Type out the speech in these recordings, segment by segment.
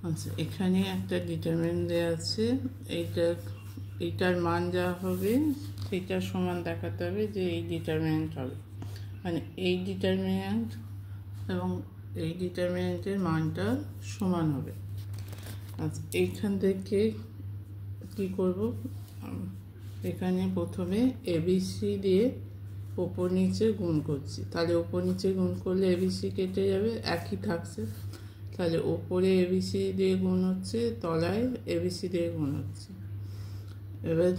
আচ্ছা, এখানে একটা ডিটারমিনেন্ট দেওয়া আছে। এইটার মান যা হবে সেটার সমান দেখাতে হবে যে এই ডিটারমিনেন্ট হবে, মানে এই ডিটারমিনেন্ট এবং এই ডিটারমিনেন্টের মানটা সমান হবে। আচ্ছা, এইখান থেকে কি করব, এখানে প্রথমে এবিসি দিয়ে ওপর নিচে গুণ করছি। তাহলে ওপর নিচে গুণ করলে এবিসি কেটে যাবে, একই থাকছে। তাহলে ওপরে এবিসি দিয়ে গুণ হচ্ছে, তলায় এবিসি দিয়ে গুণ হচ্ছে। এবার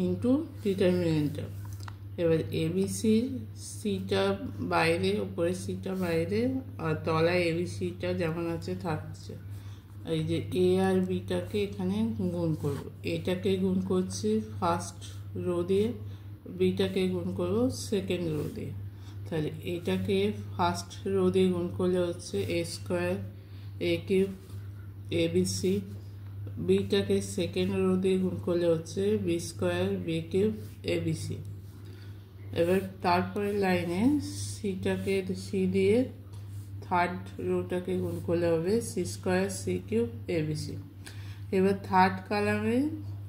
ইন্টু ডিটারমিনেন্টটা। এবার এবিসির সিটা বাইরে, ওপরে সিটা বাইরে, আর তলায় এবিসিটা যেমন আছে থাকছে। এই যে এ আর বিটাকে এখানে গুণ করব, এটাকে গুণ করছি ফার্স্ট রো দিয়ে, বিটাকে গুণ করব সেকেন্ড রো দিয়ে। তাহলে এটাকে ফার্স্ট রো দিয়ে গুণ করলে হচ্ছে এ স্কোয়ার এ কিউব এবিসি, বিটাকে সেকেন্ড রো দিয়ে গুণ করলে হচ্ছে b square b cube abc. এবার তারপরে লাইনে সিটাকে সি দিয়ে থার্ড রোটাকে গুণ করলে হবে c square c cube abc. এবার থার্ড কলামে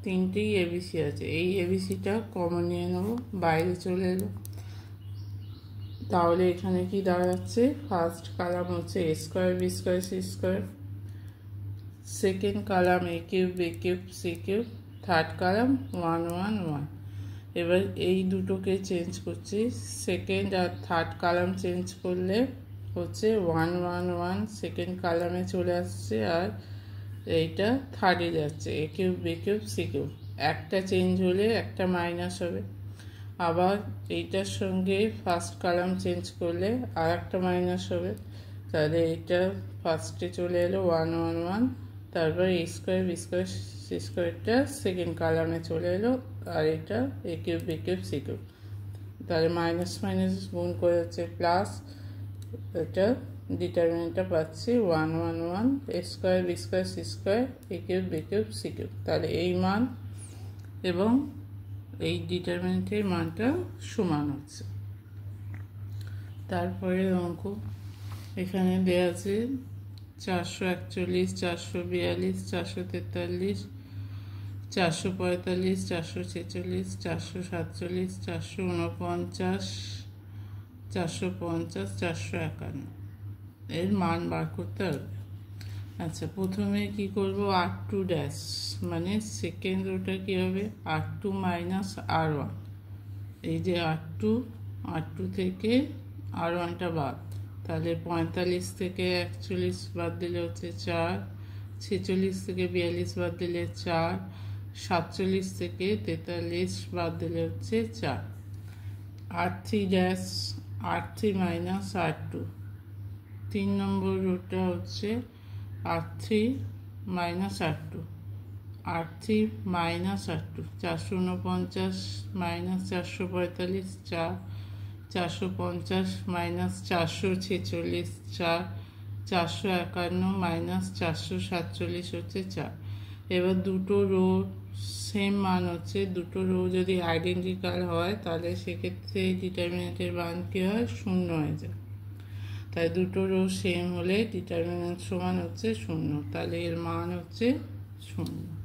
তিনটেই এবিসি আছে, এই এবিসিটা কমন নিয়ে নেব, বাইরে চলে এলো। তাহলে এখানে কি দাঁড়াচ্ছে, ফার্স্ট কলাম হচ্ছে এ square B square C square, second column A cube B cube C cube, third column 1 1 1। এবার এই দুটোকে চেঞ্জ করছি, সেকেন্ড আর থার্ড কলাম চেঞ্জ করলে হচ্ছে 1 1 1 সেকেন্ড কলামে চলে আসছে, আর এইটা থার্ডে যাচ্ছে A cube B cube C cube. একটা চেঞ্জ হলে একটা মাইনাস হবে, আবার এইটার সঙ্গে ফার্স্ট কলাম চেঞ্জ করলে আর একটা মাইনাস হবে। তাহলে এইটা ফার্স্টে চলে এলো 1 1 1, তারপর A square B square C স্কোয়ারটা সেকেন্ড কলামে চলে এলো, আর এটা A cube B cube C cube. তাহলে মাইনাস মাইনাস গুণ করে হচ্ছে প্লাস, এটা ডিটারমিনেন্টটা পাচ্ছি 1 1 1 A square B square C square A cube B cube C cube. তাহলে এই মান এবং এই ডিটারমিনেন্টের মানটা সমান হচ্ছে। তারপরে অঙ্ক এখানে দেওয়া আছে 441 442 443 445 446 447 449 450 451 এর মান বার করতে হবে। আচ্ছা, প্রথমে কি করব, R2 ড্যাশ মানে সেকেন্ড রোটা কী হবে, R2 মাইনাস R1। এই যে R2 থেকে R1টা বাদ, তাহলে 45 থেকে 41 বাদ দিলে হচ্ছে 4, 46 থেকে 42 বাদ দিলে 4, 47 থেকে 43 বাদ দিলে হচ্ছে 4। R3 dash R3 minus R2, 3 নম্বর রোটা হচ্ছে R3 minus R2, R3 minus R2, 449 minus 445 4, 450 minus 446 4, 451 minus 447 হচ্ছে 4। এবার দুটো রো সেম মান হচ্ছে, দুটো রো যদি আইডেন্টিক্যাল হয় তাহলে সেক্ষেত্রে ডিটারমিনেন্টের মান কী হয়, 0 হয়ে যায়। তাই দুটো রো সেম হলে ডিটারমিনেন্ট সমান হচ্ছে 0, তাহলে এর মান হচ্ছে 0।